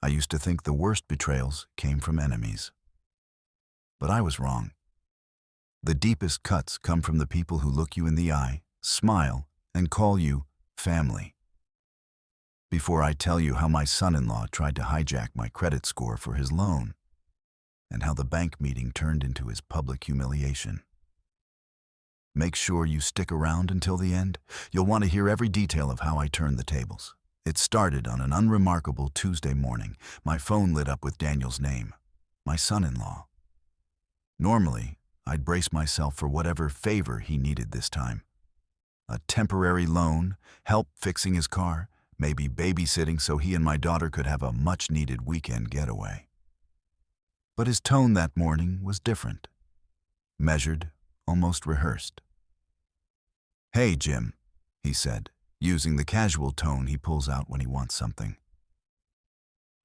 I used to think the worst betrayals came from enemies. But I was wrong. The deepest cuts come from the people who look you in the eye, smile, and call you family. Before I tell you how my son-in-law tried to hijack my credit score for his loan, and how the bank meeting turned into his public humiliation. Make sure you stick around until the end. You'll want to hear every detail of how I turned the tables. It started on an unremarkable Tuesday morning. My phone lit up with Daniel's name, my son-in-law. Normally, I'd brace myself for whatever favor he needed this time. A temporary loan, help fixing his car, maybe babysitting so he and my daughter could have a much-needed weekend getaway. But his tone that morning was different. Measured, almost rehearsed. "Hey, Jim," he said, using the casual tone he pulls out when he wants something.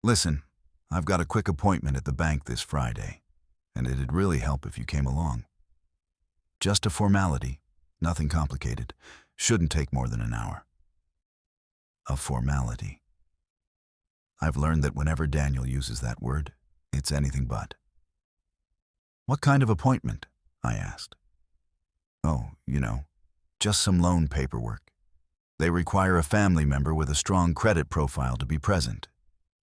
"Listen, I've got a quick appointment at the bank this Friday, and it'd really help if you came along. Just a formality, nothing complicated, shouldn't take more than an hour." A formality. I've learned that whenever Daniel uses that word, it's anything but. "What kind of appointment?" I asked. "Oh, just some loan paperwork. They require a family member with a strong credit profile to be present.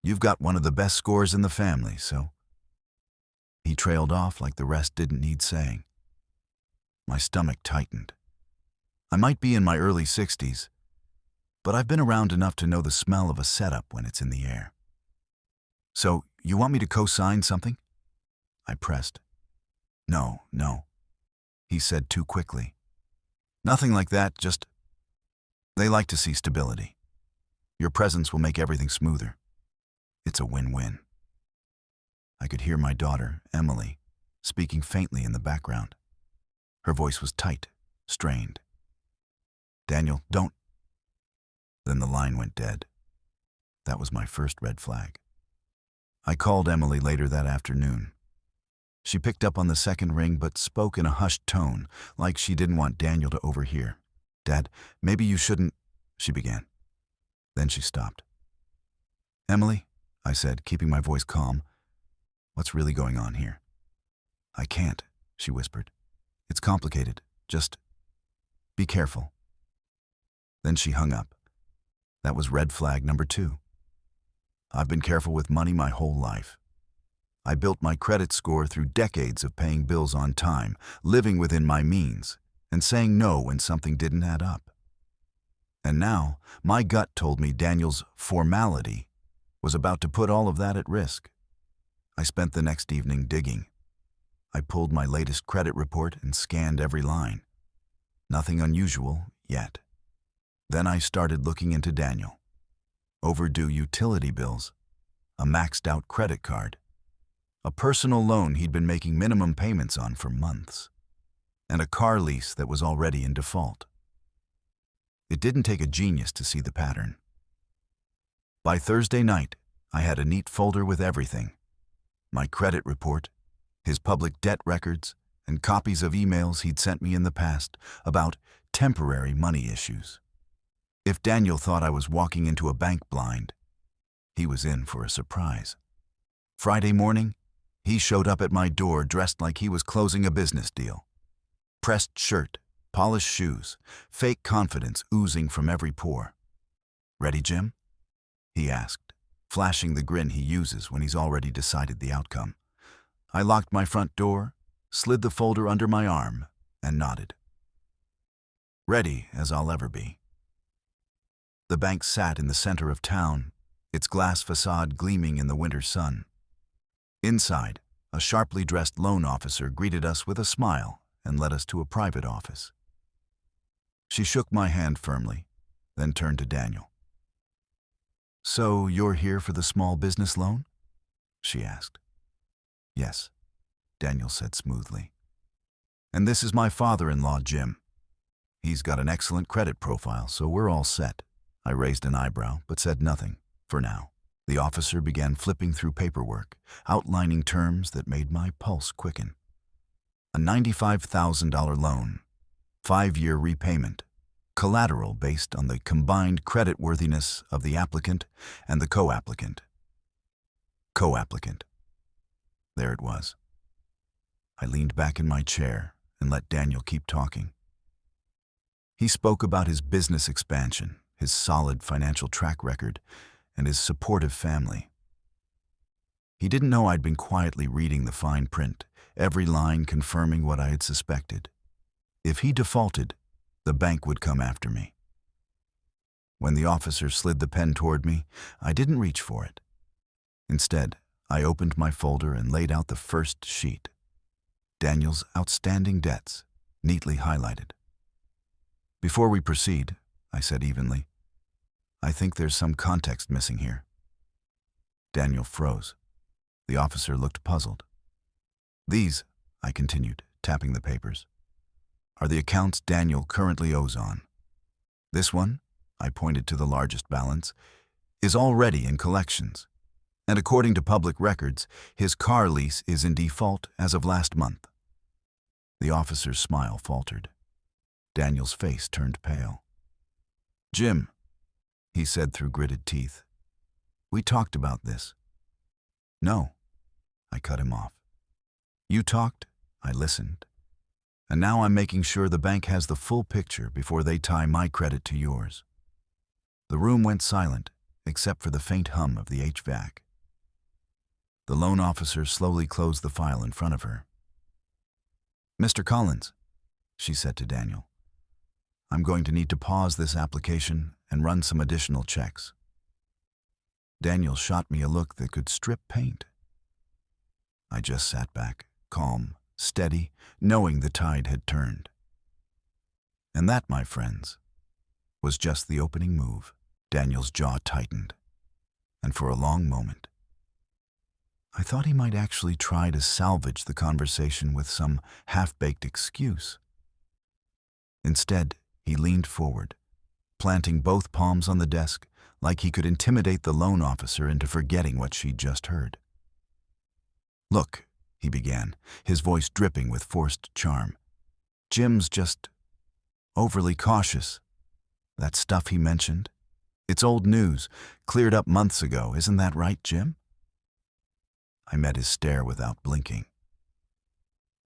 You've got one of the best scores in the family, so..." He trailed off like the rest didn't need saying. My stomach tightened. I might be in my early 60s, but I've been around enough to know the smell of a setup when it's in the air. "So, you want me to co-sign something?" I pressed. No, he said too quickly. "Nothing like that, just... They like to see stability. Your presence will make everything smoother. It's a win-win." I could hear my daughter, Emily, speaking faintly in the background. Her voice was tight, strained. "Daniel, don't..." Then the line went dead. That was my first red flag. I called Emily later that afternoon. She picked up on the second ring but spoke in a hushed tone, like she didn't want Daniel to overhear. "Dad, maybe you shouldn't..." she began. Then she stopped. "Emily," I said, keeping my voice calm, "what's really going on here?" "I can't," she whispered. "It's complicated. Just be careful." Then she hung up. That was red flag number 2. I've been careful with money my whole life. I built my credit score through decades of paying bills on time, living within my means, and saying no when something didn't add up. And now, my gut told me Daniel's formality was about to put all of that at risk. I spent the next evening digging. I pulled my latest credit report and scanned every line. Nothing unusual yet. Then I started looking into Daniel. Overdue utility bills, a maxed-out credit card, a personal loan he'd been making minimum payments on for months, and a car lease that was already in default. It didn't take a genius to see the pattern. By Thursday night, I had a neat folder with everything: my credit report, his public debt records, and copies of emails he'd sent me in the past about temporary money issues. If Daniel thought I was walking into a bank blind, he was in for a surprise. Friday morning, he showed up at my door dressed like he was closing a business deal. Pressed shirt, polished shoes, fake confidence oozing from every pore. "Ready, Jim?" he asked, flashing the grin he uses when he's already decided the outcome. I locked my front door, slid the folder under my arm, and nodded. Ready as I'll ever be. The bank sat in the center of town, its glass facade gleaming in the winter sun. Inside, a sharply dressed loan officer greeted us with a smile and led us to a private office. She shook my hand firmly, then turned to Daniel. "So you're here for the small business loan?" she asked. "Yes," Daniel said smoothly. "And this is my father-in-law, Jim. He's got an excellent credit profile, so we're all set." I raised an eyebrow, but said nothing, for now. The officer began flipping through paperwork, outlining terms that made my pulse quicken. A $95,000 loan, 5-year repayment, collateral based on the combined creditworthiness of the applicant and the co-applicant. Co-applicant. There it was. I leaned back in my chair and let Daniel keep talking. He spoke about his business expansion, his solid financial track record, and his supportive family. He didn't know I'd been quietly reading the fine print, every line confirming what I had suspected. If he defaulted, the bank would come after me. When the officer slid the pen toward me, I didn't reach for it. Instead, I opened my folder and laid out the first sheet. Daniel's outstanding debts, neatly highlighted. Before we proceed, I said evenly, I think there's some context missing here. Daniel froze. The officer looked puzzled. These, I continued, tapping the papers, are the accounts Daniel currently owes on. This one, I pointed to the largest balance, is already in collections. And according to public records, his car lease is in default as of last month. The officer's smile faltered. Daniel's face turned pale. Jim, he said through gritted teeth, we talked about this. No, I cut him off. You talked, I listened. And now I'm making sure the bank has the full picture before they tie my credit to yours. The room went silent, except for the faint hum of the HVAC. The loan officer slowly closed the file in front of her. Mr. Collins, she said to Daniel, I'm going to need to pause this application and run some additional checks. Daniel shot me a look that could strip paint. I just sat back, calm, steady, knowing the tide had turned. And that, my friends, was just the opening move. Daniel's jaw tightened, and for a long moment, I thought he might actually try to salvage the conversation with some half-baked excuse. Instead, he leaned forward, planting both palms on the desk like he could intimidate the loan officer into forgetting what she'd just heard. Look, he began, his voice dripping with forced charm. Jim's just overly cautious. That stuff he mentioned, it's old news, cleared up months ago, isn't that right, Jim? I met his stare without blinking.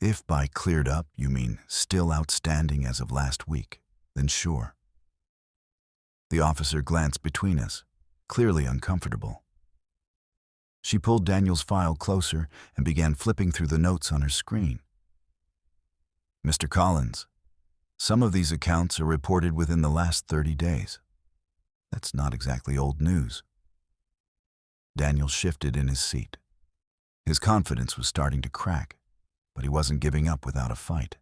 If by cleared up you mean still outstanding as of last week, then sure. The officer glanced between us, clearly uncomfortable. She pulled Daniel's file closer and began flipping through the notes on her screen. Mr. Collins, some of these accounts are reported within the last 30 days. That's not exactly old news. Daniel shifted in his seat. His confidence was starting to crack, but he wasn't giving up without a fight.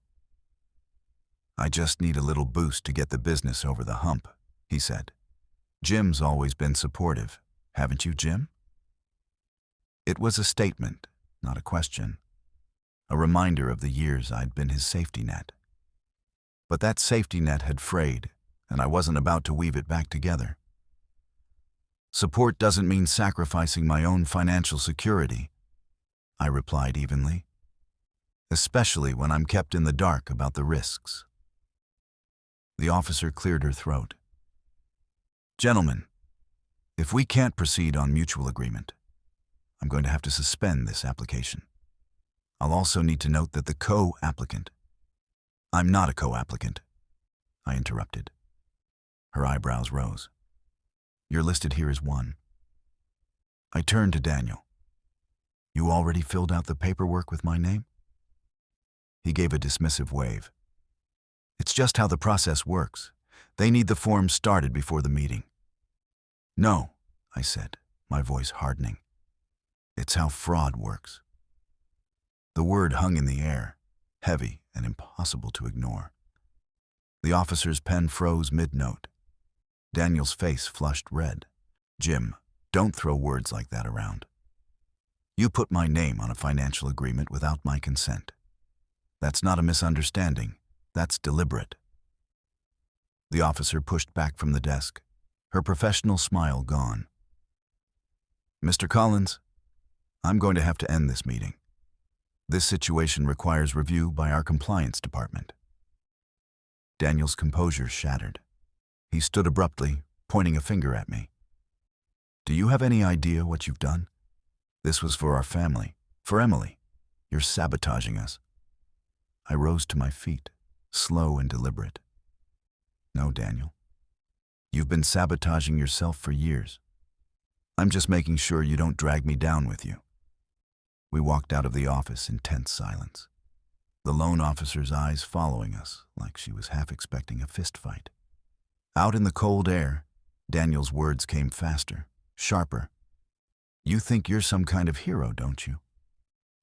I just need a little boost to get the business over the hump, he said. Jim's always been supportive, haven't you, Jim? It was a statement, not a question. A reminder of the years I'd been his safety net. But that safety net had frayed, and I wasn't about to weave it back together. Support doesn't mean sacrificing my own financial security, I replied evenly, especially when I'm kept in the dark about the risks. The officer cleared her throat. Gentlemen, if we can't proceed on mutual agreement, I'm going to have to suspend this application. I'll also need to note that the co-applicant— I'm not a co-applicant, I interrupted. Her eyebrows rose. You're listed here as one. I turned to Daniel. You already filled out the paperwork with my name? He gave a dismissive wave. It's just how the process works. They need the forms started before the meeting. No, I said, my voice hardening. It's how fraud works. The word hung in the air, heavy and impossible to ignore. The officer's pen froze mid-note. Daniel's face flushed red. Jim, don't throw words like that around. You put my name on a financial agreement without my consent. That's not a misunderstanding. That's deliberate. The officer pushed back from the desk, her professional smile gone. Mr. Collins, I'm going to have to end this meeting. This situation requires review by our compliance department. Daniel's composure shattered. He stood abruptly, pointing a finger at me. Do you have any idea what you've done? This was for our family. For Emily. You're sabotaging us. I rose to my feet, slow and deliberate. No, Daniel. You've been sabotaging yourself for years. I'm just making sure you don't drag me down with you. We walked out of the office in tense silence, the loan officer's eyes following us like she was half expecting a fistfight. Out in the cold air, Daniel's words came faster, sharper. You think you're some kind of hero, don't you?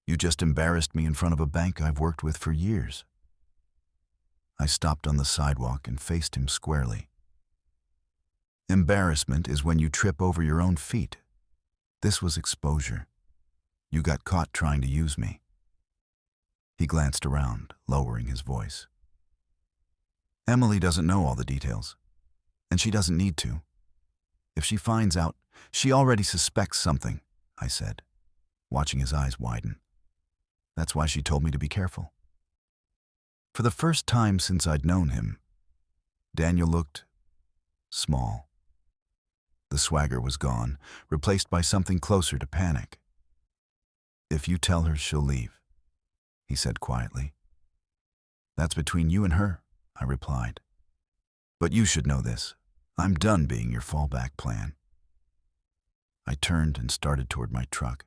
You just embarrassed me in front of a bank I've worked with for years. I stopped on the sidewalk and faced him squarely. Embarrassment is when you trip over your own feet. This was exposure. You got caught trying to use me. He glanced around, lowering his voice. Emily doesn't know all the details, and she doesn't need to. If she finds out, she already suspects something, I said, watching his eyes widen. That's why she told me to be careful. For the first time since I'd known him, Daniel looked small. The swagger was gone, replaced by something closer to panic. If you tell her, she'll leave, he said quietly. That's between you and her, I replied. But you should know this. I'm done being your fallback plan. I turned and started toward my truck,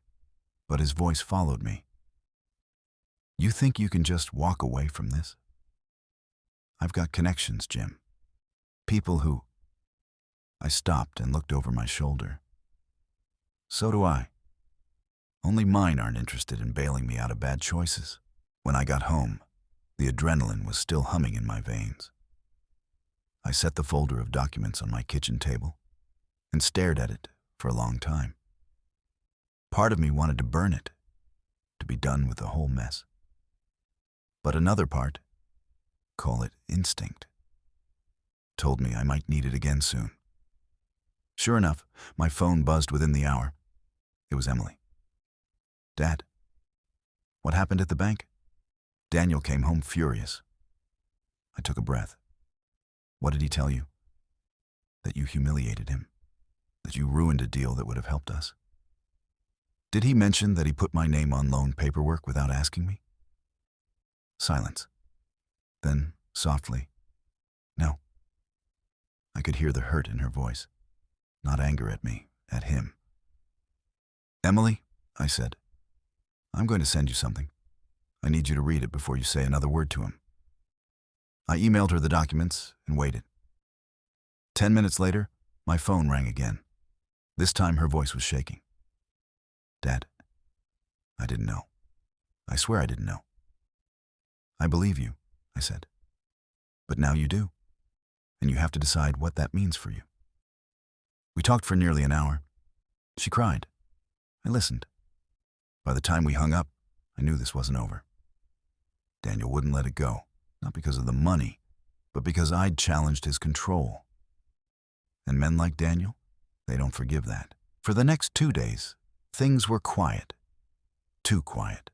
but his voice followed me. You think you can just walk away from this? I've got connections, Jim. People who... I stopped and looked over my shoulder. So do I. Only mine aren't interested in bailing me out of bad choices. When I got home, the adrenaline was still humming in my veins. I set the folder of documents on my kitchen table and stared at it for a long time. Part of me wanted to burn it, to be done with the whole mess. But another part, call it instinct, told me I might need it again soon. Sure enough, my phone buzzed within the hour. It was Emily. Dad, what happened at the bank? Daniel came home furious. I took a breath. What did he tell you? That you humiliated him? That you ruined a deal that would have helped us? Did he mention that he put my name on loan paperwork without asking me? Silence. Then, softly, no. I could hear the hurt in her voice. Not anger at me, at him. Emily, I said, I'm going to send you something. I need you to read it before you say another word to him. I emailed her the documents and waited. 10 minutes later, my phone rang again. This time her voice was shaking. Dad, I didn't know. I swear I didn't know. I believe you, I said. But now you do, and you have to decide what that means for you. We talked for nearly an hour. She cried. I listened. By the time we hung up, I knew this wasn't over. Daniel wouldn't let it go, not because of the money, but because I'd challenged his control. And men like Daniel, they don't forgive that. For the next 2 days, things were quiet. Too quiet.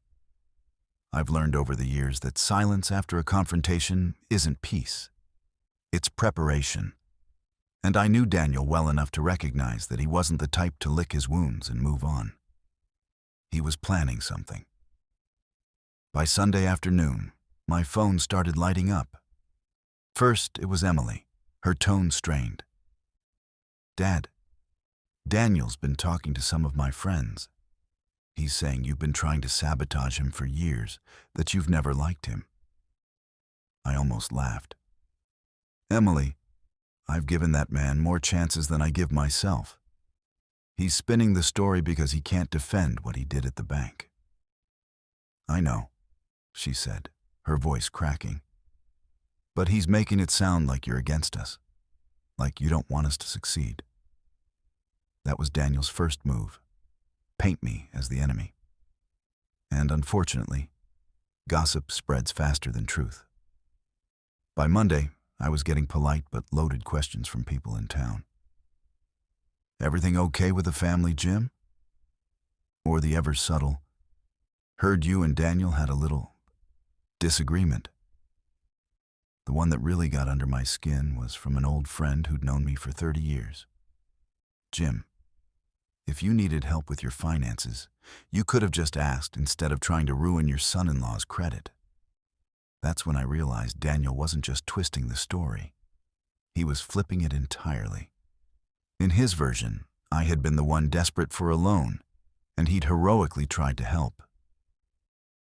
I've learned over the years that silence after a confrontation isn't peace. It's preparation. And I knew Daniel well enough to recognize that he wasn't the type to lick his wounds and move on. He was planning something. By Sunday afternoon, my phone started lighting up. First, it was Emily, her tone strained. Dad, Daniel's been talking to some of my friends. He's saying you've been trying to sabotage him for years, that you've never liked him. I almost laughed. Emily, I've given that man more chances than I give myself. He's spinning the story because he can't defend what he did at the bank. I know, she said, her voice cracking. But he's making it sound like you're against us, like you don't want us to succeed. That was Daniel's first move, paint me as the enemy. And unfortunately, gossip spreads faster than truth. By Monday, I was getting polite but loaded questions from people in town. Everything okay with the family, Jim? Or the ever subtle, heard you and Daniel had a little disagreement. The one that really got under my skin was from an old friend who'd known me for 30 years. Jim, If you needed help with your finances, you could have just asked instead of trying to ruin your son-in-law's credit. That's when I realized Daniel wasn't just twisting the story. He was flipping it entirely. In his version, I had been the one desperate for a loan, and he'd heroically tried to help.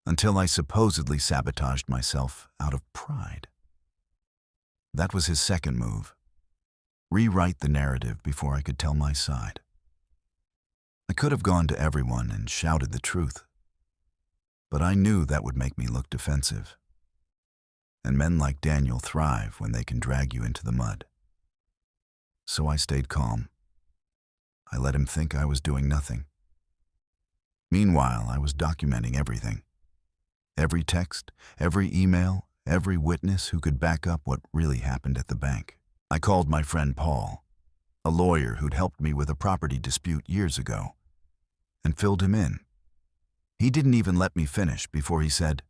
Until I supposedly sabotaged myself out of pride. That was his second move. Rewrite the narrative before I could tell my side. I could have gone to everyone and shouted the truth, but I knew that would make me look defensive. And men like Daniel thrive when they can drag you into the mud. So I stayed calm. I let him think I was doing nothing. Meanwhile, I was documenting everything. Every text, every email, every witness who could back up what really happened at the bank. I called my friend Paul, a lawyer who'd helped me with a property dispute years ago, and filled him in. He didn't even let me finish before he said,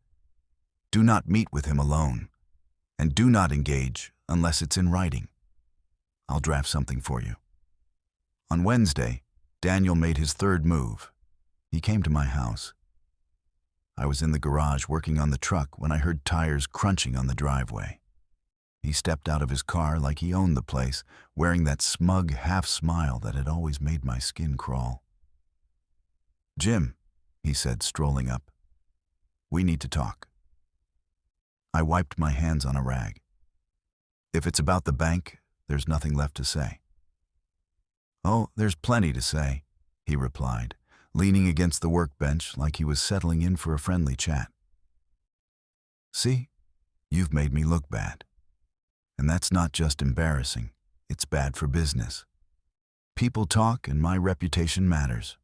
"Do not meet with him alone, and do not engage unless it's in writing. I'll draft something for you." On Wednesday, Daniel made his third move. He came to my house. I was in the garage working on the truck when I heard tires crunching on the driveway. He stepped out of his car like he owned the place, wearing that smug half-smile that had always made my skin crawl. "Jim," he said, strolling up, "we need to talk." I wiped my hands on a rag. "If it's about the bank, there's nothing left to say." "Oh, there's plenty to say," he replied, leaning against the workbench like he was settling in for a friendly chat. "See, you've made me look bad. And that's not just embarrassing, it's bad for business. People talk and my reputation matters."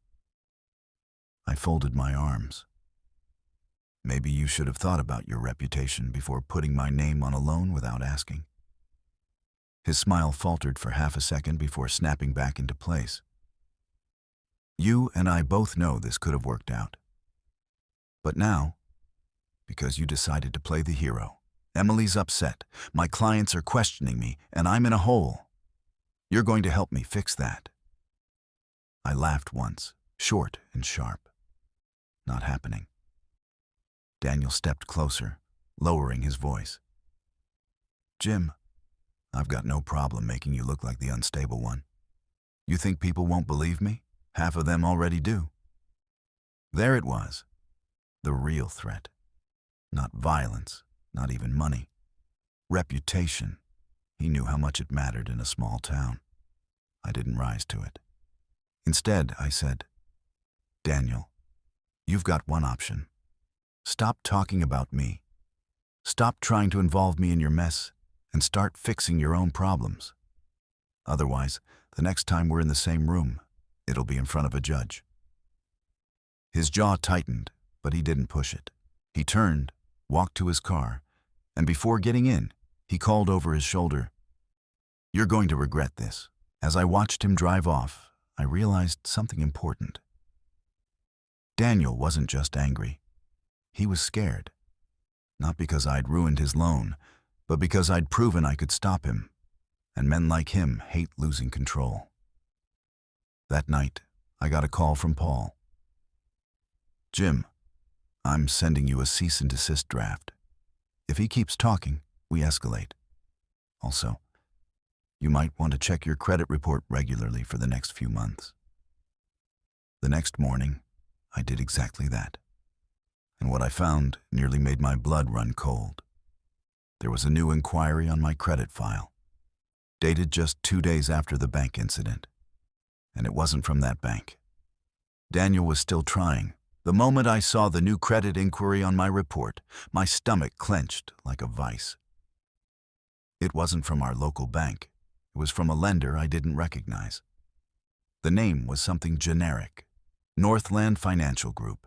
I folded my arms. "Maybe you should have thought about your reputation before putting my name on a loan without asking." His smile faltered for half a second before snapping back into place. "You and I both know this could have worked out. But now, because you decided to play the hero, Emily's upset, my clients are questioning me, and I'm in a hole. You're going to help me fix that." I laughed once, short and sharp. Not happening. Daniel stepped closer, lowering his voice. "Jim, I've got no problem making you look like the unstable one. You think people won't believe me? Half of them already do." There it was, the real threat. Not violence, not even money. Reputation. He knew how much it mattered in a small town. I didn't rise to it. Instead, I said, "Daniel, you've got one option. Stop talking about me. Stop trying to involve me in your mess and start fixing your own problems. Otherwise, the next time we're in the same room, it'll be in front of a judge." His jaw tightened, but he didn't push it. He turned, walked to his car, and before getting in, he called over his shoulder, "You're going to regret this." As I watched him drive off, I realized something important. Daniel wasn't just angry. He was scared. Not because I'd ruined his loan, but because I'd proven I could stop him, and men like him hate losing control. That night, I got a call from Paul. "Jim, I'm sending you a cease and desist draft. If he keeps talking, we escalate. Also, you might want to check your credit report regularly for the next few months." The next morning, I did exactly that. And what I found nearly made my blood run cold. There was a new inquiry on my credit file, dated just 2 days after the bank incident. And it wasn't from that bank. Daniel was still trying. The moment I saw the new credit inquiry on my report, my stomach clenched like a vice. It wasn't from our local bank. It was from a lender I didn't recognize. The name was something generic, Northland Financial Group.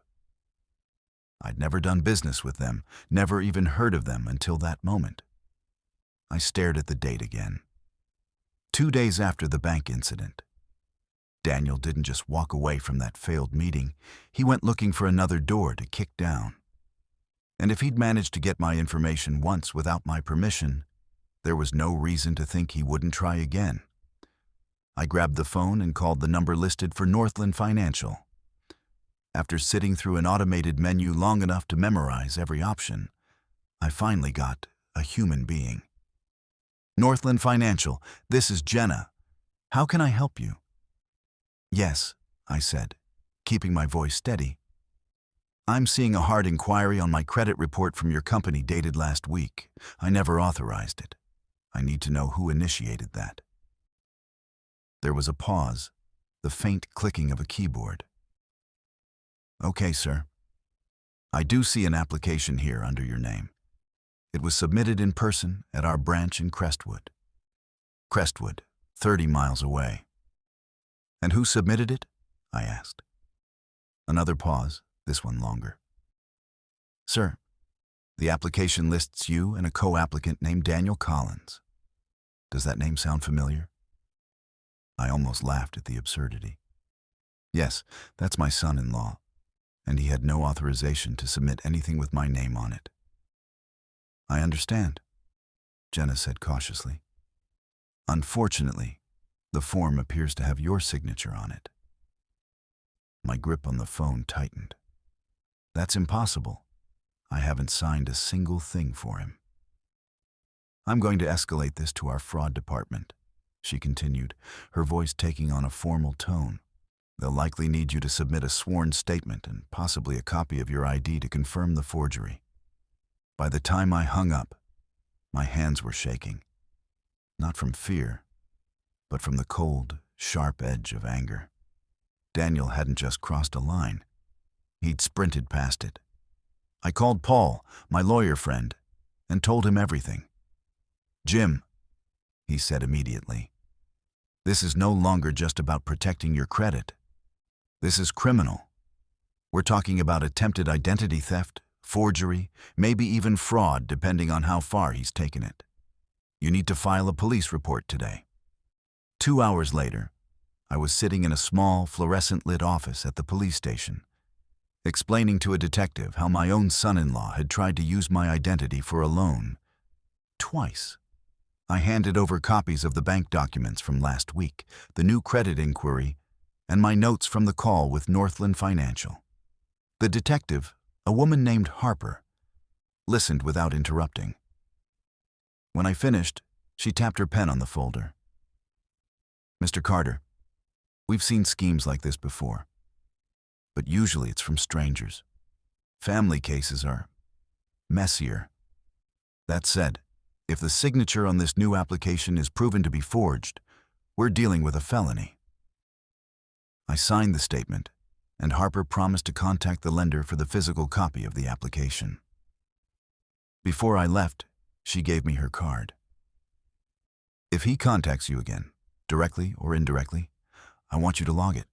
I'd never done business with them, never even heard of them until that moment. I stared at the date again. 2 days after the bank incident. Daniel didn't just walk away from that failed meeting, he went looking for another door to kick down. And if he'd managed to get my information once without my permission, there was no reason to think he wouldn't try again. I grabbed the phone and called the number listed for Northland Financial. After sitting through an automated menu long enough to memorize every option, I finally got a human being. Northland Financial, this is Jenna. How can I help you? Yes, I said, keeping my voice steady. I'm seeing a hard inquiry on my credit report from your company dated last week. I never authorized it. I need to know who initiated that. There was a pause, the faint clicking of a keyboard. Okay, sir. I do see an application here under your name. It was submitted in person at our branch in Crestwood. Crestwood, 30 miles away. And who submitted it? I asked. Another pause, this one longer. Sir, the application lists you and a co-applicant named Daniel Collins. Does that name sound familiar? I almost laughed at the absurdity. Yes, that's my son-in-law, and he had no authorization to submit anything with my name on it. I understand, Jenna said cautiously. Unfortunately, the form appears to have your signature on it. My grip on the phone tightened. That's impossible. I haven't signed a single thing for him. I'm going to escalate this to our fraud department, she continued, her voice taking on a formal tone. They'll likely need you to submit a sworn statement and possibly a copy of your ID to confirm the forgery. By the time I hung up, my hands were shaking. Not from fear, but from the cold, sharp edge of anger. Daniel hadn't just crossed a line. He'd sprinted past it. I called Paul, my lawyer friend, and told him everything. Jim, he said immediately, this is no longer just about protecting your credit. This is criminal. We're talking about attempted identity theft, forgery, maybe even fraud, depending on how far he's taken it. You need to file a police report today. 2 hours later, I was sitting in a small, fluorescent-lit office at the police station, explaining to a detective how my own son-in-law had tried to use my identity for a loan. Twice. I handed over copies of the bank documents from last week, the new credit inquiry, and my notes from the call with Northland Financial. The detective, a woman named Harper, listened without interrupting. When I finished, she tapped her pen on the folder. Mr. Carter, we've seen schemes like this before, but usually it's from strangers. Family cases are messier. That said, if the signature on this new application is proven to be forged, we're dealing with a felony. I signed the statement, and Harper promised to contact the lender for the physical copy of the application. Before I left, she gave me her card. If he contacts you again, directly or indirectly, I want you to log it.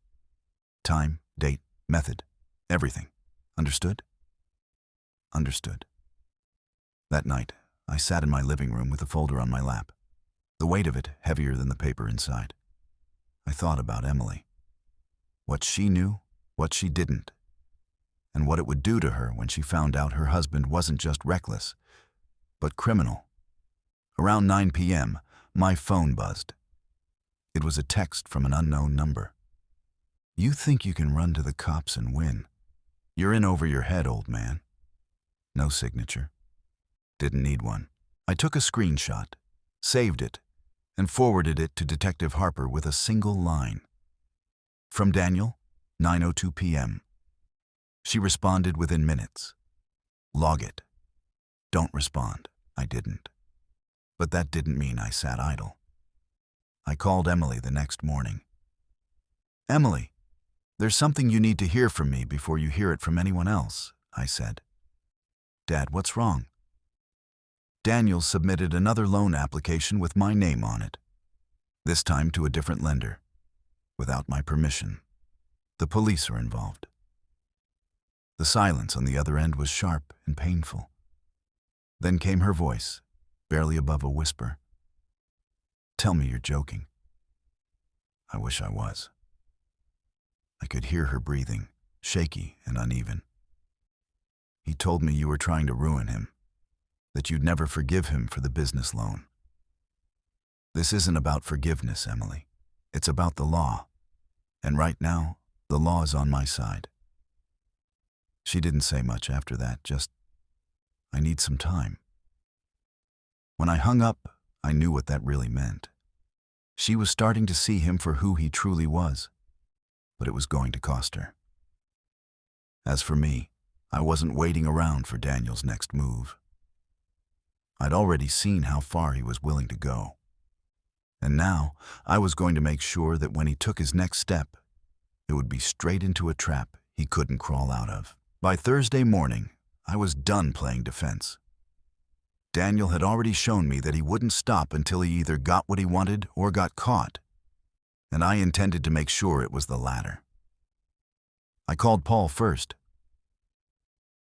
Time, date, method, everything. Understood? Understood. That night, I sat in my living room with the folder on my lap, the weight of it heavier than the paper inside. I thought about Emily. What she knew, what she didn't, and what it would do to her when she found out her husband wasn't just reckless, but criminal. Around 9 p.m., my phone buzzed. It was a text from an unknown number. You think you can run to the cops and win? You're in over your head, old man. No signature. Didn't need one. I took a screenshot, saved it, and forwarded it to Detective Harper with a single line. From Daniel, 9:02 p.m. She responded within minutes. Log it. Don't respond. I didn't. But that didn't mean I sat idle. I called Emily the next morning. Emily, there's something you need to hear from me before you hear it from anyone else, I said. Dad, what's wrong? Daniel submitted another loan application with my name on it, this time to a different lender, without my permission. The police are involved. The silence on the other end was sharp and painful. Then came her voice, barely above a whisper. Tell me you're joking. I wish I was. I could hear her breathing, shaky and uneven. He told me you were trying to ruin him, that you'd never forgive him for the business loan. This isn't about forgiveness, Emily. It's about the law. And right now, the law is on my side. She didn't say much after that, just, I need some time. When I hung up, I knew what that really meant. She was starting to see him for who he truly was, but it was going to cost her. As for me, I wasn't waiting around for Daniel's next move. I'd already seen how far he was willing to go. And now, I was going to make sure that when he took his next step, it would be straight into a trap he couldn't crawl out of. By Thursday morning, I was done playing defense. Daniel had already shown me that he wouldn't stop until he either got what he wanted or got caught, and I intended to make sure it was the latter. I called Paul first.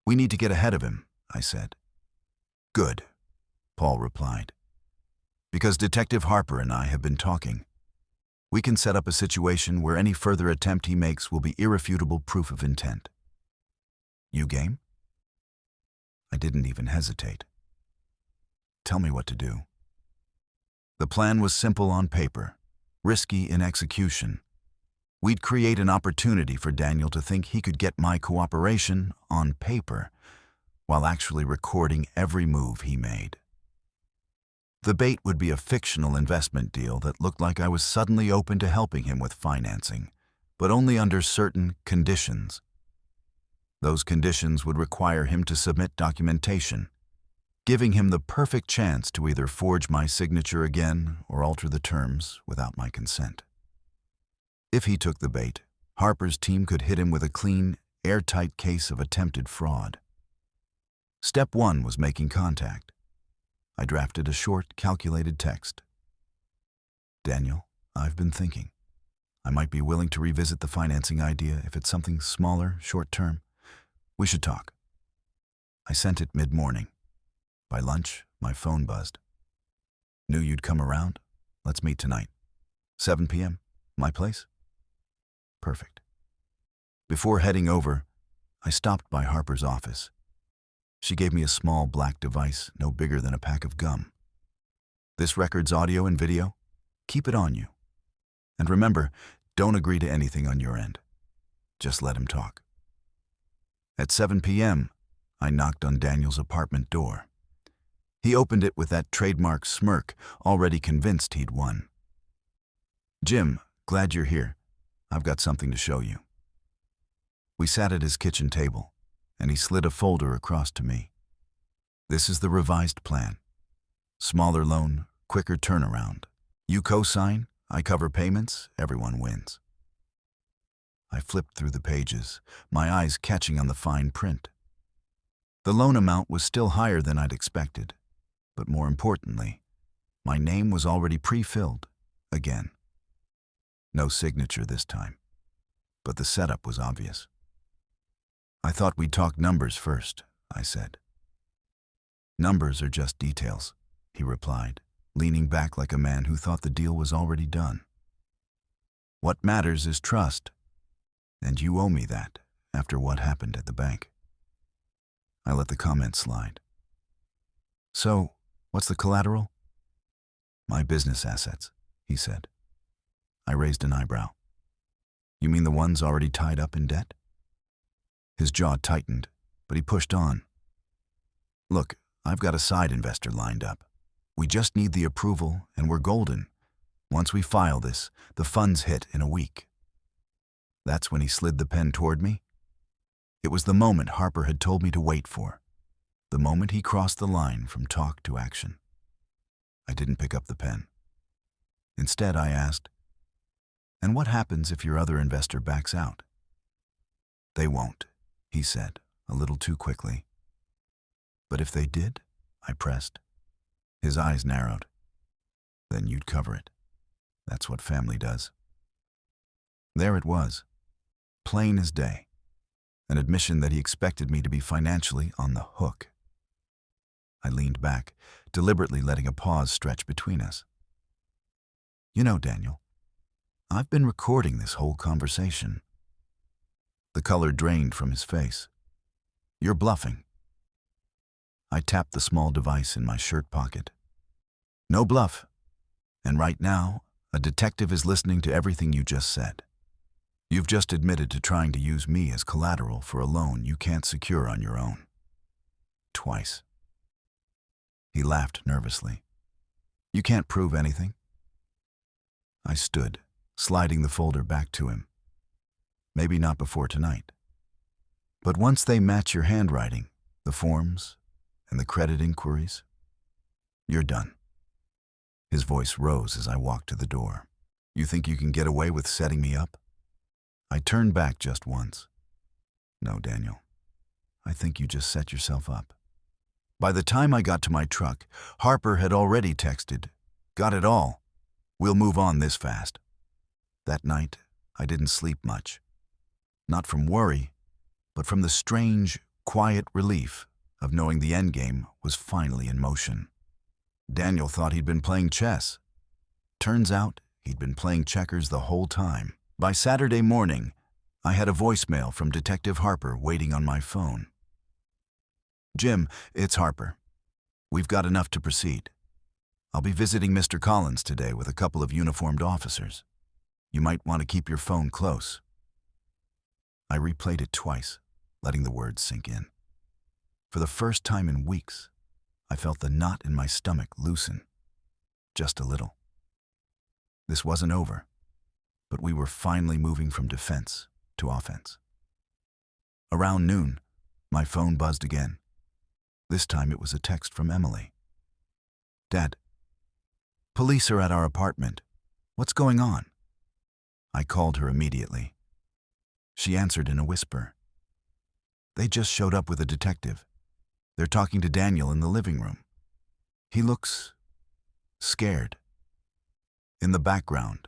"We need to get ahead of him," I said. "Good," Paul replied. "Because Detective Harper and I have been talking. We can set up a situation where any further attempt he makes will be irrefutable proof of intent. You game?" I didn't even hesitate. "Tell me what to do." The plan was simple on paper, risky in execution. We'd create an opportunity for Daniel to think he could get my cooperation on paper, while actually recording every move he made. The bait would be a fictional investment deal that looked like I was suddenly open to helping him with financing, but only under certain conditions. Those conditions would require him to submit documentation, giving him the perfect chance to either forge my signature again or alter the terms without my consent. If he took the bait, Harper's team could hit him with a clean, airtight case of attempted fraud. Step 1 was making contact. I drafted a short, calculated text. "Daniel, I've been thinking. I might be willing to revisit the financing idea if it's something smaller, short-term. We should talk." I sent it mid-morning. By lunch, my phone buzzed. "Knew you'd come around. Let's meet tonight. 7 p.m. My place?" Perfect. Before heading over, I stopped by Harper's office. She gave me a small black device no bigger than a pack of gum. "This records audio and video. Keep it on you. And remember, don't agree to anything on your end. Just let him talk." At 7 p.m., I knocked on Daniel's apartment door. He opened it with that trademark smirk, already convinced he'd won. "Jim, glad you're here. I've got something to show you." We sat at his kitchen table, and he slid a folder across to me. "This is the revised plan. Smaller loan, quicker turnaround. You co-sign, I cover payments, everyone wins." I flipped through the pages, my eyes catching on the fine print. The loan amount was still higher than I'd expected, but more importantly, my name was already pre-filled, again. No signature this time, but the setup was obvious. "I thought we'd talk numbers first," I said. "Numbers are just details," he replied, leaning back like a man who thought the deal was already done. "What matters is trust, and you owe me that after what happened at the bank." I let the comment slide. "So, what's the collateral?" "My business assets," he said. I raised an eyebrow. "You mean the ones already tied up in debt?" His jaw tightened, but he pushed on. "Look, I've got a side investor lined up. We just need the approval, and we're golden. Once we file this, the funds hit in a week." That's when he slid the pen toward me. It was the moment Harper had told me to wait for, the moment he crossed the line from talk to action. I didn't pick up the pen. Instead, I asked, "And what happens if your other investor backs out?" "They won't," he said, a little too quickly. "But if they did?" I pressed. His eyes narrowed. "Then you'd cover it. That's what family does." There it was, plain as day, an admission that he expected me to be financially on the hook. I leaned back, deliberately letting a pause stretch between us. "You know, Daniel, I've been recording this whole conversation." The color drained from his face. "You're bluffing." I tapped the small device in my shirt pocket. "No bluff. And right now, A detective is listening to everything you just said. You've just admitted to trying to use me as collateral for a loan you can't secure on your own. Twice. He laughed nervously. You can't prove anything? I stood, sliding the folder back to him. Maybe not before tonight. But once they match your handwriting, the forms, and the credit inquiries, you're done. His voice rose as I walked to the door. You think you can get away with setting me up? I turned back just once. No, Daniel. I think you just set yourself up. By the time I got to my truck, Harper had already texted, "Got it all. We'll move on this fast." That night, I didn't sleep much. Not from worry, but from the strange, quiet relief of knowing the endgame was finally in motion. Daniel thought he'd been playing chess. Turns out, he'd been playing checkers the whole time. By Saturday morning, I had a voicemail from Detective Harper waiting on my phone. "Jim, it's Harper. We've got enough to proceed. I'll be visiting Mr. Collins today with a couple of uniformed officers. You might want to keep your phone close." I replayed it twice, letting the words sink in. For the first time in weeks, I felt the knot in my stomach loosen. Just a little. This wasn't over, but we were finally moving from defense to offense. Around noon, my phone buzzed again. This time it was a text from Emily. "Dad, police are at our apartment. What's going on?" I called her immediately. She answered in a whisper. "They just showed up with a detective. They're talking to Daniel in the living room. He looks scared." In the background,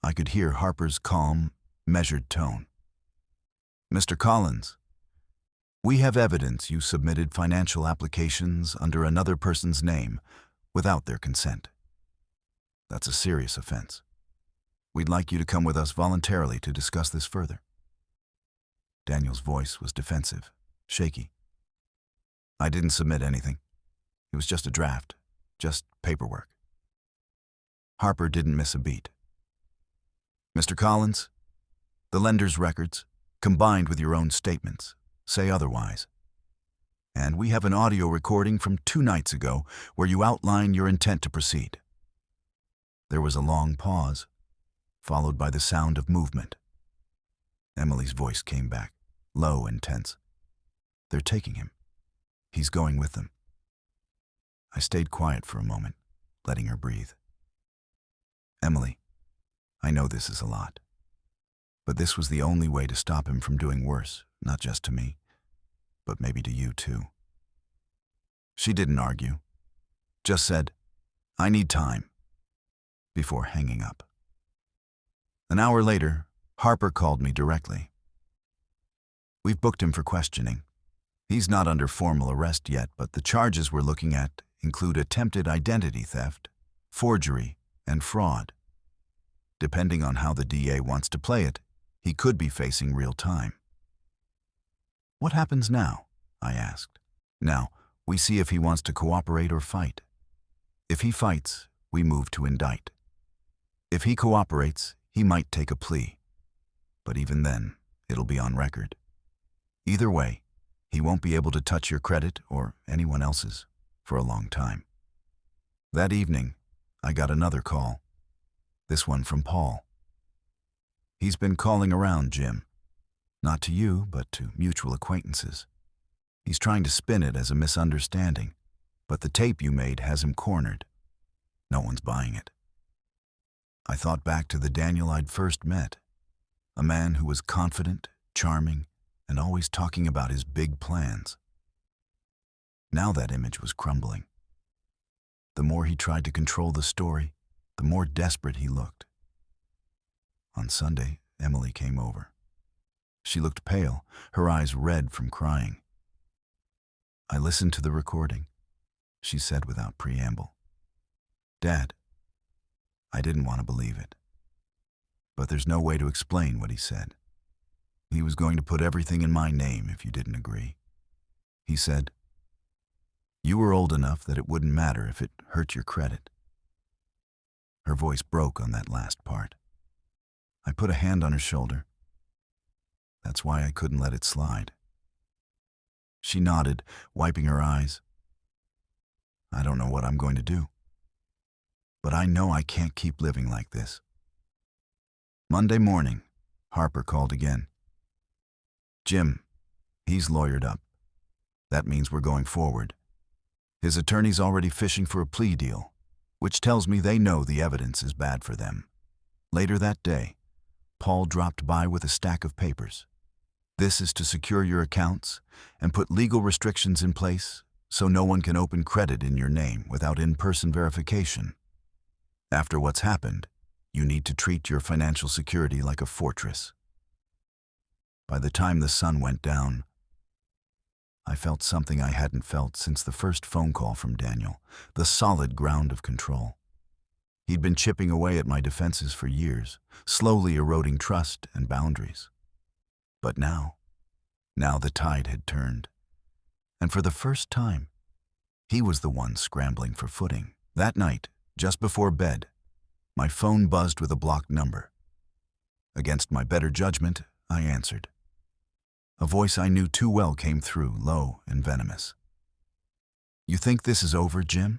I could hear Harper's calm, measured tone. "Mr. Collins, we have evidence you submitted financial applications under another person's name without their consent. That's a serious offense. We'd like you to come with us voluntarily to discuss this further." Daniel's voice was defensive, shaky. "I didn't submit anything. It was just a draft, just paperwork." Harper didn't miss a beat. "Mr. Collins, the lender's records, combined with your own statements, say otherwise. And we have an audio recording from 2 nights ago where you outline your intent to proceed." There was a long pause, followed by the sound of movement. Emily's voice came back, low and tense. "They're taking him. He's going with them." I stayed quiet for a moment, letting her breathe. "Emily, I know this is a lot, but this was the only way to stop him from doing worse, not just to me, but maybe to you too." She didn't argue, just said, "I need time," before hanging up. An hour later, Harper called me directly. "We've booked him for questioning. He's not under formal arrest yet, but the charges we're looking at include attempted identity theft, forgery, and fraud. Depending on how the DA wants to play it, he could be facing real time." "What happens now?" I asked. "Now, we see if he wants to cooperate or fight. If he fights, we move to indict. If he cooperates, he might take a plea. But even then, it'll be on record. Either way, he won't be able to touch your credit or anyone else's for a long time." That evening, I got another call. This one from Paul. "He's been calling around, Jim. Not to you, but to mutual acquaintances. He's trying to spin it as a misunderstanding, but the tape you made has him cornered. No one's buying it." I thought back to the Daniel I'd first met, a man who was confident, charming, and always talking about his big plans. Now that image was crumbling. The more he tried to control the story, the more desperate he looked. On Sunday, Emily came over. She looked pale, her eyes red from crying. "I listened to the recording," she said without preamble. "Dad, I didn't want to believe it. But there's no way to explain what he said. He was going to put everything in my name if you didn't agree. He said, you were old enough that it wouldn't matter if it hurt your credit." Her voice broke on that last part. I put a hand on her shoulder. That's why I couldn't let it slide. She nodded, wiping her eyes. I don't know what I'm going to do. But I know I can't keep living like this. Monday morning, Harper called again. Jim, he's lawyered up. That means we're going forward. His attorney's already fishing for a plea deal, which tells me they know the evidence is bad for them. Later that day, Paul dropped by with a stack of papers. This is to secure your accounts and put legal restrictions in place so no one can open credit in your name without in-person verification. After what's happened, you need to treat your financial security like a fortress. By the time the sun went down, I felt something I hadn't felt since the first phone call from Daniel, the solid ground of control. He'd been chipping away at my defenses for years, slowly eroding trust and boundaries. But now the tide had turned. And for the first time, he was the one scrambling for footing. That night, just before bed, my phone buzzed with a blocked number. Against my better judgment, I answered. A voice I knew too well came through, low and venomous. You think this is over, Jim?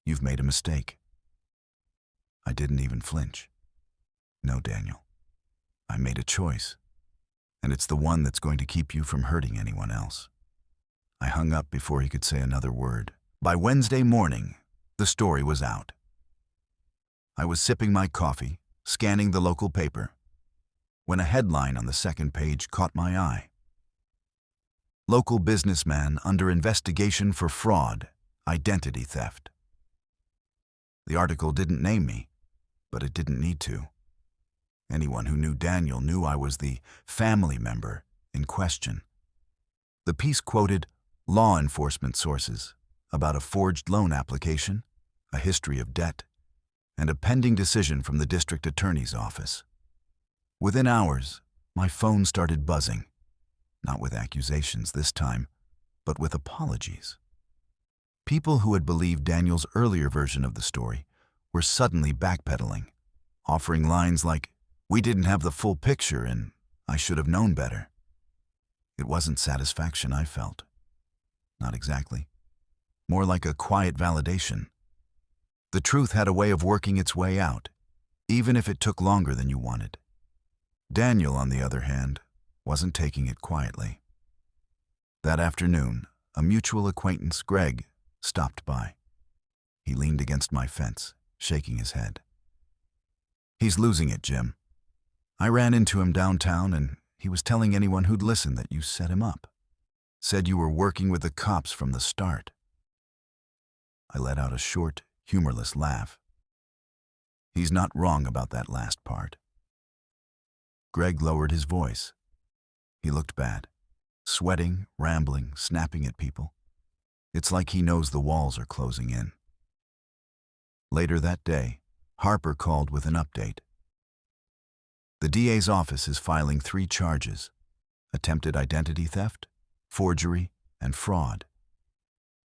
You've made a mistake. I didn't even flinch. No, Daniel. I made a choice, and it's the one that's going to keep you from hurting anyone else. I hung up before he could say another word. By Wednesday morning, the story was out. I was sipping my coffee, scanning the local paper, when a headline on the second page caught my eye. Local businessman under investigation for fraud, identity theft. The article didn't name me, but it didn't need to. Anyone who knew Daniel knew I was the family member in question. The piece quoted law enforcement sources about a forged loan application, a history of debt, and a pending decision from the district attorney's office. Within hours, my phone started buzzing, not with accusations this time, but with apologies. People who had believed Daniel's earlier version of the story were suddenly backpedaling, offering lines like, "We didn't have the full picture and I should have known better." It wasn't satisfaction I felt. Not exactly. More like a quiet validation. The truth had a way of working its way out, even if it took longer than you wanted. Daniel, on the other hand, wasn't taking it quietly. That afternoon, a mutual acquaintance, Greg, stopped by. He leaned against my fence, shaking his head. "He's losing it, Jim. I ran into him downtown and he was telling anyone who'd listen that you set him up. Said you were working with the cops from the start." I let out a short, humorless laugh. He's not wrong about that last part. Greg lowered his voice. He looked bad, sweating, rambling, snapping at people. It's like he knows the walls are closing in. Later that day, Harper called with an update. The DA's office is filing 3 charges: attempted identity theft, forgery, and fraud.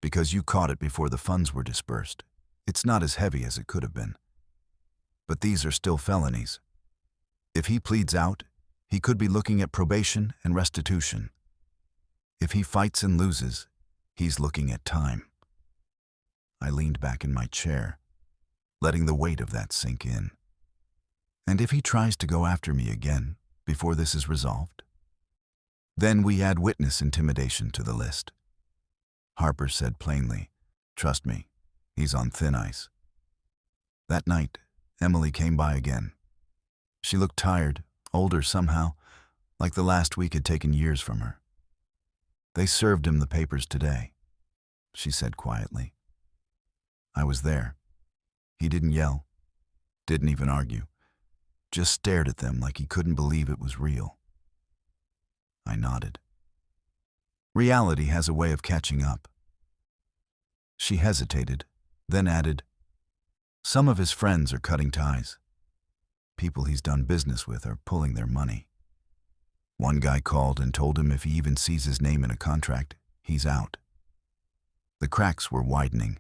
Because you caught it before the funds were dispersed, it's not as heavy as it could have been. But these are still felonies. If he pleads out, he could be looking at probation and restitution. If he fights and loses, he's looking at time. I leaned back in my chair, letting the weight of that sink in. And if he tries to go after me again before this is resolved? Then we add witness intimidation to the list. Harper said plainly, "Trust me, he's on thin ice." That night, Emily came by again. She looked tired, older somehow, like the last week had taken years from her. "They served him the papers today," she said quietly. I was there. He didn't yell, didn't even argue, just stared at them like he couldn't believe it was real. I nodded. Reality has a way of catching up. She hesitated, then added, "Some of his friends are cutting ties. People he's done business with are pulling their money. One guy called and told him if he even sees his name in a contract, he's out." The cracks were widening.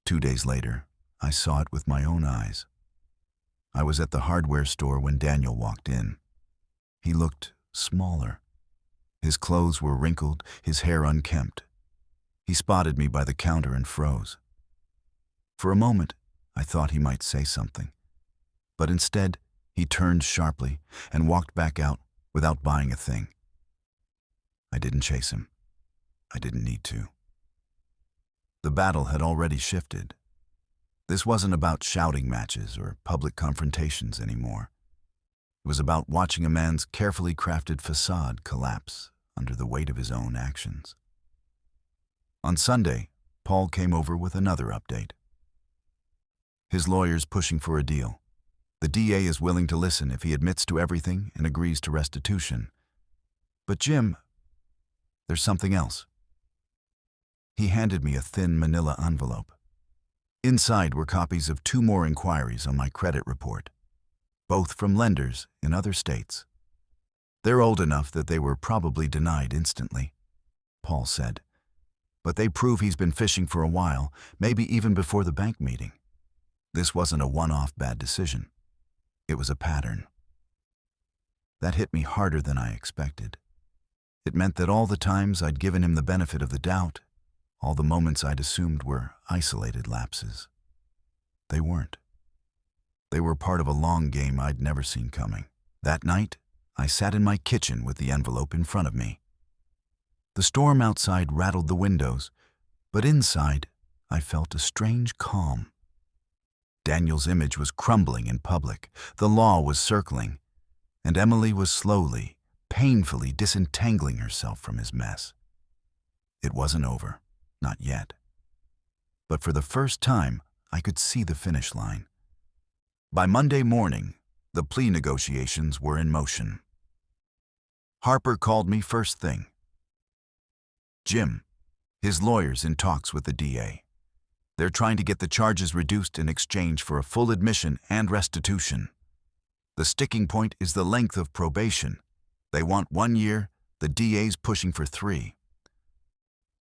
2 days later, I saw it with my own eyes. I was at the hardware store when Daniel walked in. He looked smaller. His clothes were wrinkled, his hair unkempt. He spotted me by the counter and froze. For a moment, I thought he might say something. But instead, he turned sharply and walked back out without buying a thing. I didn't chase him. I didn't need to. The battle had already shifted. This wasn't about shouting matches or public confrontations anymore. It was about watching a man's carefully crafted facade collapse under the weight of his own actions. On Sunday, Paul came over with another update. His lawyer's pushing for a deal. The DA is willing to listen if he admits to everything and agrees to restitution. But Jim, there's something else. He handed me a thin manila envelope. Inside were copies of 2 more inquiries on my credit report, both from lenders in other states. They're old enough that they were probably denied instantly, Paul said. But they prove he's been fishing for a while, maybe even before the bank meeting. This wasn't a one-off bad decision. It was a pattern. That hit me harder than I expected. It meant that all the times I'd given him the benefit of the doubt, all the moments I'd assumed were isolated lapses. They weren't. They were part of a long game I'd never seen coming. That night, I sat in my kitchen with the envelope in front of me. The storm outside rattled the windows, but inside, I felt a strange calm. Daniel's image was crumbling in public, the law was circling, and Emily was slowly, painfully disentangling herself from his mess. It wasn't over. Not yet. But for the first time, I could see the finish line. By Monday morning, the plea negotiations were in motion. Harper called me first thing. Jim, his lawyer's in talks with the DA. They're trying to get the charges reduced in exchange for a full admission and restitution. The sticking point is the length of probation. They want 1 year, the DA's pushing for 3.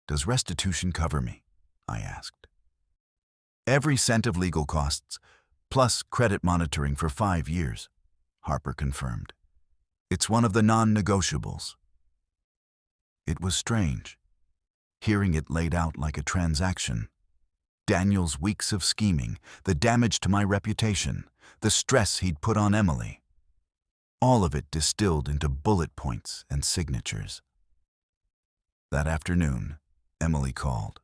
Does restitution cover me? I asked. Every cent of legal costs, plus credit monitoring for 5 years, Harper confirmed. It's one of the non-negotiables. It was strange, hearing it laid out like a transaction. Daniel's weeks of scheming, the damage to my reputation, the stress he'd put on Emily. All of it distilled into bullet points and signatures. That afternoon, Emily called.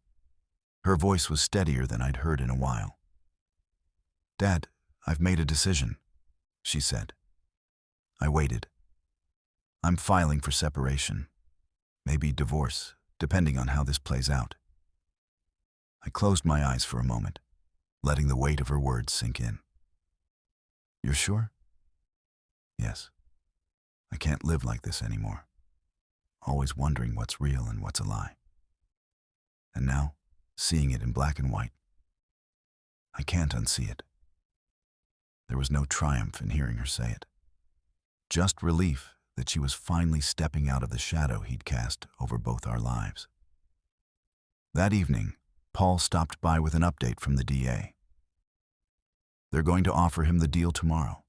Her voice was steadier than I'd heard in a while. "Dad, I've made a decision," she said. I waited. "I'm filing for separation. Maybe divorce, depending on how this plays out." I closed my eyes for a moment, letting the weight of her words sink in. "You're sure?" "Yes. I can't live like this anymore. Always wondering what's real and what's a lie. And now, seeing it in black and white, I can't unsee it." There was no triumph in hearing her say it. Just relief that she was finally stepping out of the shadow he'd cast over both our lives. That evening, Paul stopped by with an update from the DA. They're going to offer him the deal tomorrow.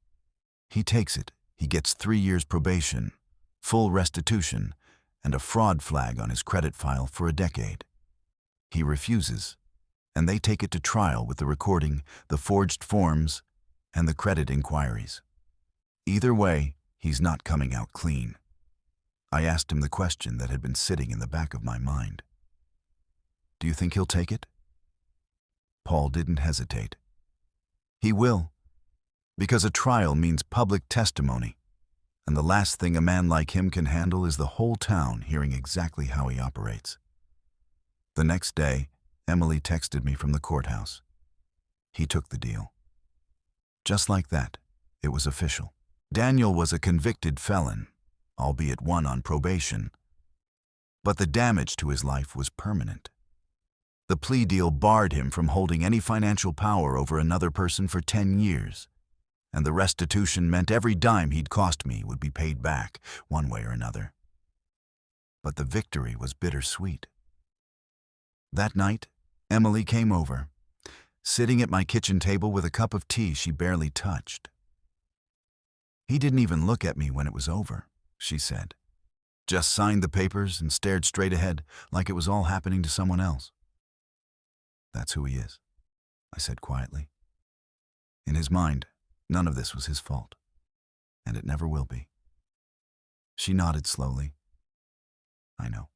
He takes it, he gets 3 years probation, full restitution, and a fraud flag on his credit file for a decade. He refuses, and they take it to trial with the recording, the forged forms, and the credit inquiries. Either way, he's not coming out clean. I asked him the question that had been sitting in the back of my mind. "Do you think he'll take it?" Paul didn't hesitate. "He will, because a trial means public testimony, and the last thing a man like him can handle is the whole town hearing exactly how he operates." The next day, Emily texted me from the courthouse. He took the deal. Just like that, it was official. Daniel was a convicted felon, albeit one on probation. But the damage to his life was permanent. The plea deal barred him from holding any financial power over another person for 10 years, and the restitution meant every dime he'd cost me would be paid back, one way or another. But the victory was bittersweet. That night, Emily came over. sitting at my kitchen table with a cup of tea she barely touched. "He didn't even look at me when it was over," she said. "Just signed the papers and stared straight ahead like it was all happening to someone else." "That's who he is," I said quietly. In his mind, none of this was his fault, and it never will be. She nodded slowly. "I know.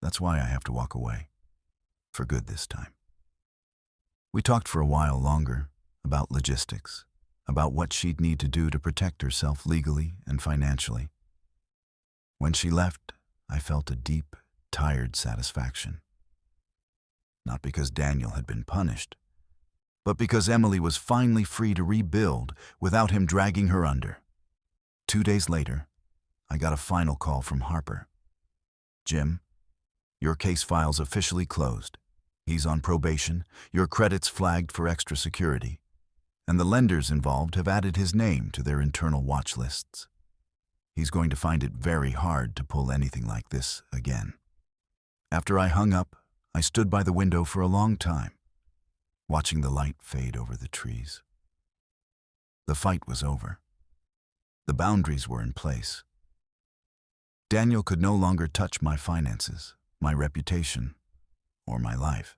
That's why I have to walk away. For good this time." We talked for a while longer about logistics, about what she'd need to do to protect herself legally and financially. When she left, I felt a deep, tired satisfaction. Not because Daniel had been punished, but because Emily was finally free to rebuild without him dragging her under. 2 days later, I got a final call from Harper. "Jim, your case file's officially closed. He's on probation, your credit's flagged for extra security, and the lenders involved have added his name to their internal watch lists. He's going to find it very hard to pull anything like this again." After I hung up, I stood by the window for a long time, watching the light fade over the trees. The fight was over. The boundaries were in place. Daniel could no longer touch my finances, my reputation, or my life.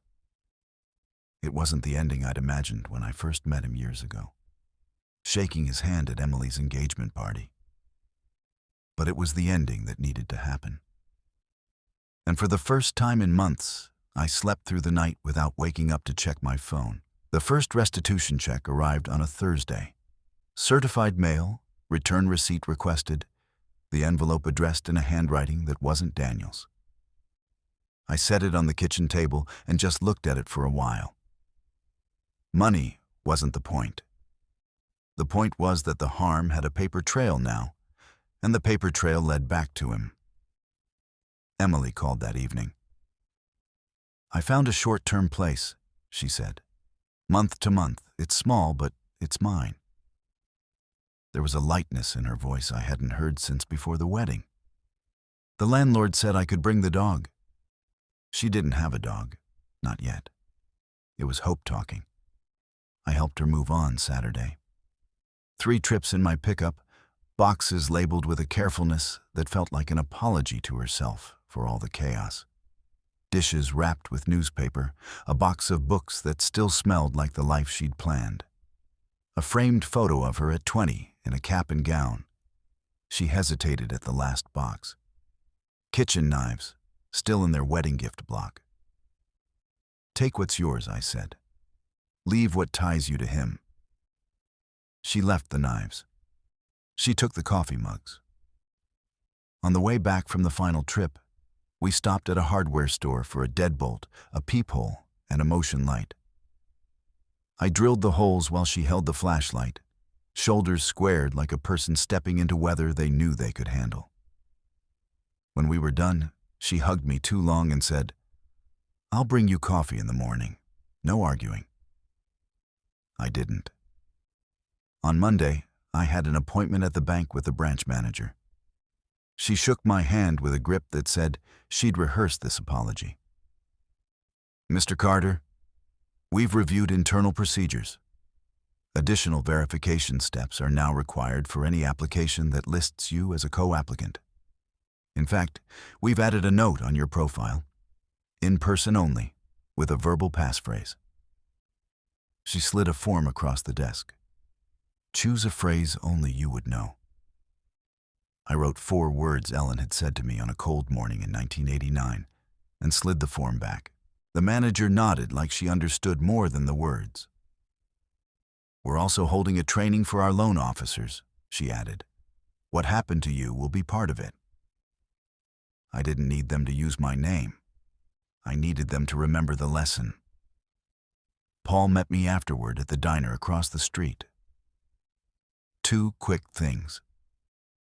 It wasn't the ending I'd imagined when I first met him years ago, shaking his hand at Emily's engagement party. But it was the ending that needed to happen. And for the first time in months, I slept through the night without waking up to check my phone. The first restitution check arrived on a Thursday. Certified mail, return receipt requested, the envelope addressed in a handwriting that wasn't Daniel's. I set it on the kitchen table and just looked at it for a while. Money wasn't the point. The point was that the harm had a paper trail now, and the paper trail led back to him. Emily called that evening. "I found a short-term place," she said. "Month to month. It's small, but it's mine." There was a lightness in her voice I hadn't heard since before the wedding. "The landlord said I could bring the dog." She didn't have a dog. Not yet. It was Hope talking. I helped her move on Saturday. 3 trips in my pickup, boxes labeled with a carefulness that felt like an apology to herself for all the chaos. Dishes wrapped with newspaper, a box of books that still smelled like the life she'd planned. A framed photo of her at 20 in a cap and gown. She hesitated at the last box. Kitchen knives, still in their wedding gift block. "Take what's yours," I said. "Leave what ties you to him." She left the knives. She took the coffee mugs. On the way back from the final trip, we stopped at a hardware store for a deadbolt, a peephole, and a motion light. I drilled the holes while she held the flashlight, shoulders squared like a person stepping into weather they knew they could handle. When we were done, she hugged me too long and said, "I'll bring you coffee in the morning. No arguing." I didn't. On Monday, I had an appointment at the bank with the branch manager. She shook my hand with a grip that said she'd rehearsed this apology. "Mr. Carter, we've reviewed internal procedures. Additional verification steps are now required for any application that lists you as a co-applicant. In fact, we've added a note on your profile, in person only, with a verbal passphrase." She slid a form across the desk. "Choose a phrase only you would know." I wrote 4 words Ellen had said to me on a cold morning in 1989 and slid the form back. The manager nodded like she understood more than the words. "We're also holding a training for our loan officers," she added. "What happened to you will be part of it." I didn't need them to use my name. I needed them to remember the lesson. Paul met me afterward at the diner across the street. "2 quick things,"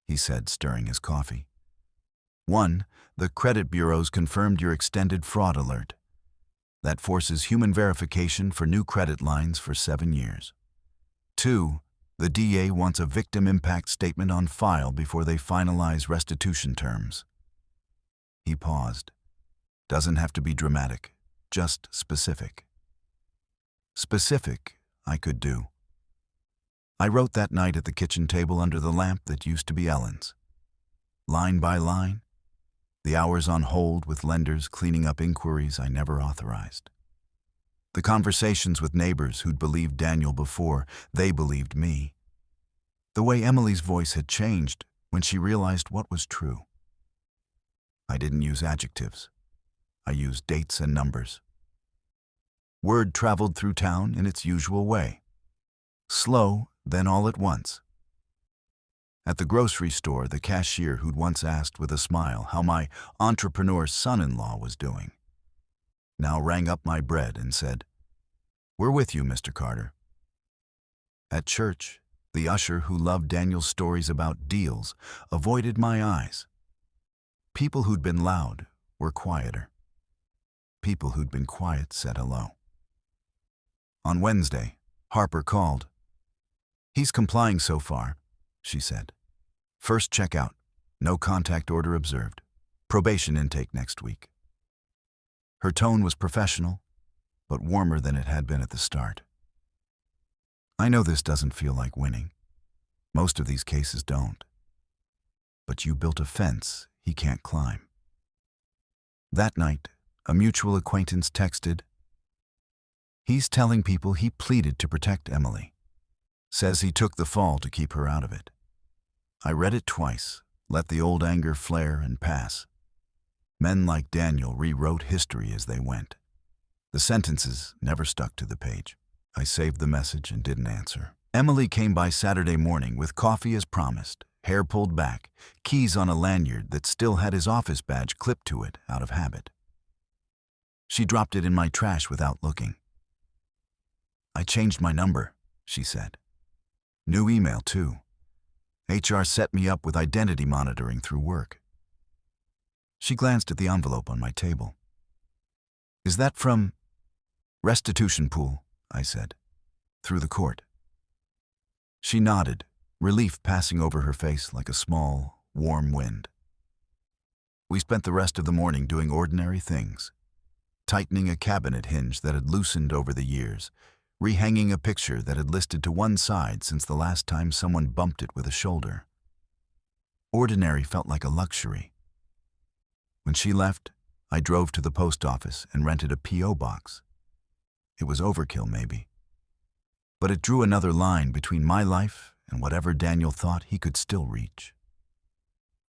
he said, stirring his coffee. "1, the credit bureaus confirmed your extended fraud alert. That forces human verification for new credit lines for 7 years. 2, the DA wants a victim impact statement on file before they finalize restitution terms." He paused. "Doesn't have to be dramatic, just specific." Specific, I could do. I wrote that night at the kitchen table under the lamp that used to be Ellen's. Line by line, the hours on hold with lenders cleaning up inquiries I never authorized. The conversations with neighbors who'd believed Daniel before they believed me. The way Emily's voice had changed when she realized what was true. I didn't use adjectives. I used dates and numbers. Word traveled through town in its usual way. Slow, then all at once. At the grocery store, the cashier who'd once asked with a smile how my entrepreneur son-in-law was doing, now rang up my bread and said, "We're with you, Mr. Carter." At church, the usher who loved Daniel's stories about deals avoided my eyes. People who'd been loud were quieter. People who'd been quiet said hello. On Wednesday, Harper called. "He's complying so far," she said. "First checkout, no contact order observed. Probation intake next week." Her tone was professional, but warmer than it had been at the start. I know this doesn't feel like winning. Most of these cases don't. But you built a fence he can't climb. That night, a mutual acquaintance texted, "He's telling people he pleaded to protect Emily. Says he took the fall to keep her out of it." I read it twice, let the old anger flare and pass. Men like Daniel rewrote history as they went. The sentences never stuck to the page. I saved the message and didn't answer. Emily came by Saturday morning with coffee as promised, hair pulled back, keys on a lanyard that still had his office badge clipped to it out of habit. She dropped it in my trash without looking. "I changed my number," she said. "New email, too. HR set me up with identity monitoring through work." She glanced at the envelope on my table. "Is that from restitution pool?" I said. "Through the court." She nodded, relief passing over her face like a small, warm wind. We spent the rest of the morning doing ordinary things. Tightening a cabinet hinge that had loosened over the years, rehanging a picture that had listed to one side since the last time someone bumped it with a shoulder. Ordinary felt like a luxury. When she left, I drove to the post office and rented a P.O. box. It was overkill, maybe. But it drew another line between my life and whatever Daniel thought he could still reach.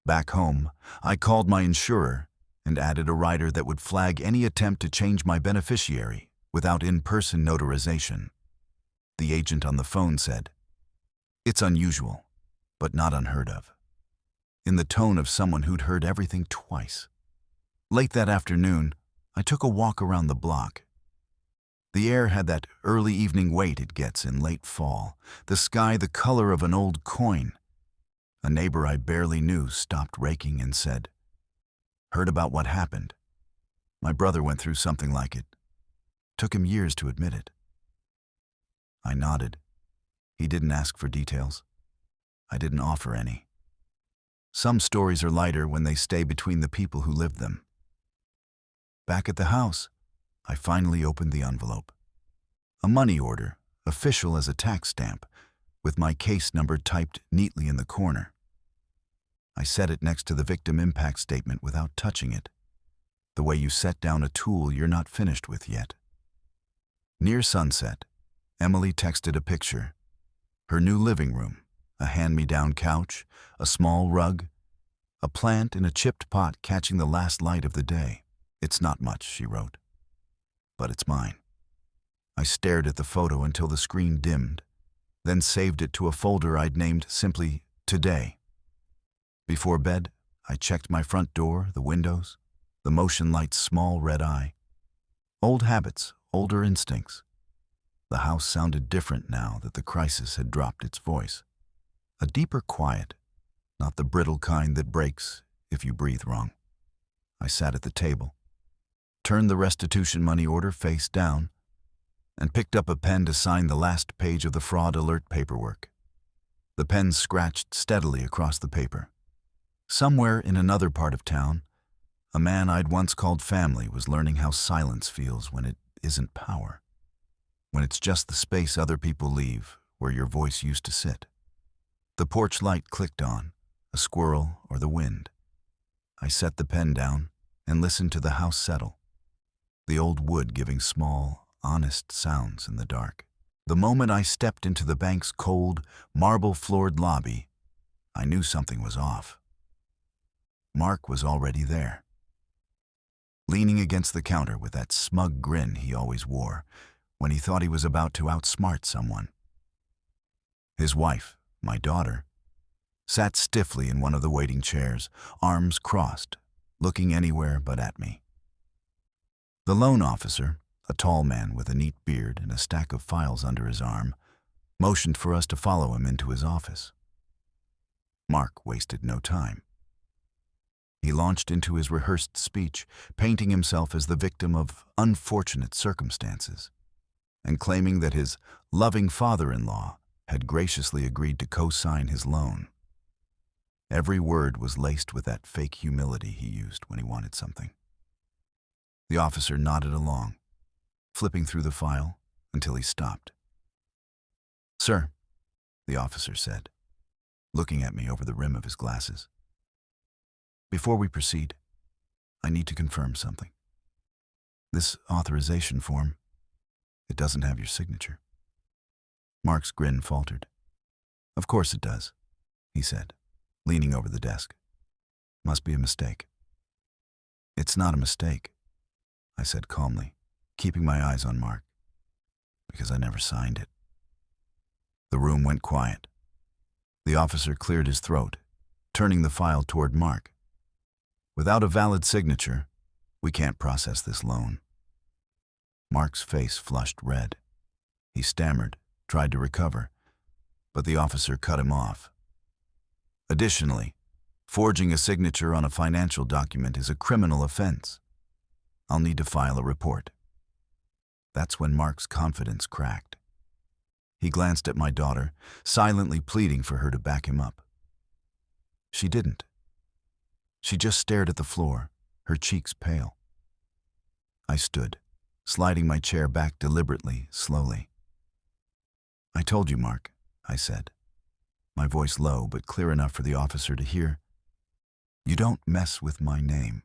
Back home, I called my insurer and added a rider that would flag any attempt to change my beneficiary without in-person notarization. The agent on the phone said, "It's unusual, but not unheard of," in the tone of someone who'd heard everything twice. Late that afternoon, I took a walk around the block. The air had that early evening weight it gets in late fall, the sky the color of an old coin. A neighbor I barely knew stopped raking and said, "Heard about what happened? My brother went through something like it. Took him years to admit it." I nodded. He didn't ask for details. I didn't offer any. Some stories are lighter when they stay between the people who lived them. Back at the house, I finally opened the envelope. A money order, official as a tax stamp, with my case number typed neatly in the corner. I set it next to the victim impact statement without touching it, the way you set down a tool you're not finished with yet. Near sunset, Emily texted a picture. Her new living room, a hand-me-down couch, a small rug, a plant in a chipped pot catching the last light of the day. "It's not much," she wrote, "but it's mine." I stared at the photo until the screen dimmed, then saved it to a folder I'd named simply Today. Before bed, I checked my front door, the windows, the motion light's small red eye. Old habits, older instincts. The house sounded different now that the crisis had dropped its voice. A deeper quiet, not the brittle kind that breaks if you breathe wrong. I sat at the table, turned the restitution money order face down, and picked up a pen to sign the last page of the fraud alert paperwork. The pen scratched steadily across the paper. Somewhere in another part of town, a man I'd once called family was learning how silence feels when it isn't power. when it's just the space other people leave where your voice used to sit. The porch light clicked on, a squirrel or the wind. I set the pen down and listened to the house settle, the old wood giving small, honest sounds in the dark. The moment I stepped into the bank's cold, marble-floored lobby, I knew something was off. Mark was already there, leaning against the counter with that smug grin he always wore when he thought he was about to outsmart someone. His wife, my daughter, sat stiffly in one of the waiting chairs, arms crossed, looking anywhere but at me. The loan officer, a tall man with a neat beard and a stack of files under his arm, motioned for us to follow him into his office. Mark wasted no time. He launched into his rehearsed speech, painting himself as the victim of unfortunate circumstances, and claiming that his loving father-in-law had graciously agreed to co-sign his loan. Every word was laced with that fake humility he used when he wanted something. The officer nodded along, flipping through the file until he stopped. "Sir," the officer said, looking at me over the rim of his glasses, "before we proceed, I need to confirm something. This authorization form, it doesn't have your signature." Mark's grin faltered. "Of course it does," he said, leaning over the desk. "Must be a mistake." "It's not a mistake," I said calmly, keeping my eyes on Mark, "because I never signed it." The room went quiet. The officer cleared his throat, turning the file toward Mark. "Without a valid signature, we can't process this loan." Mark's face flushed red. He stammered, tried to recover, but the officer cut him off. "Additionally, forging a signature on a financial document is a criminal offense. I'll need to file a report." That's when Mark's confidence cracked. He glanced at my daughter, silently pleading for her to back him up. She didn't. She just stared at the floor, her cheeks pale. I stood, sliding my chair back deliberately, slowly. "I told you, Mark," I said, my voice low but clear enough for the officer to hear. "You don't mess with my name.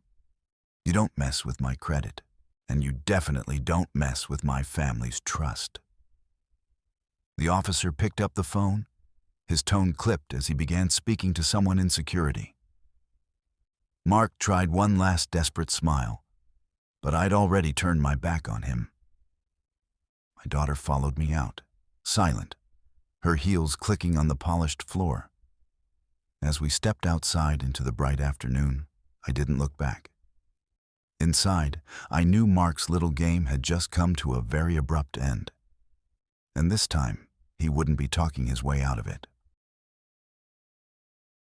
You don't mess with my credit. And you definitely don't mess with my family's trust." The officer picked up the phone, his tone clipped as he began speaking to someone in security. Mark tried one last desperate smile, but I'd already turned my back on him. My daughter followed me out, silent, her heels clicking on the polished floor. As we stepped outside into the bright afternoon, I didn't look back. Inside, I knew Mark's little game had just come to a very abrupt end. And this time, he wouldn't be talking his way out of it.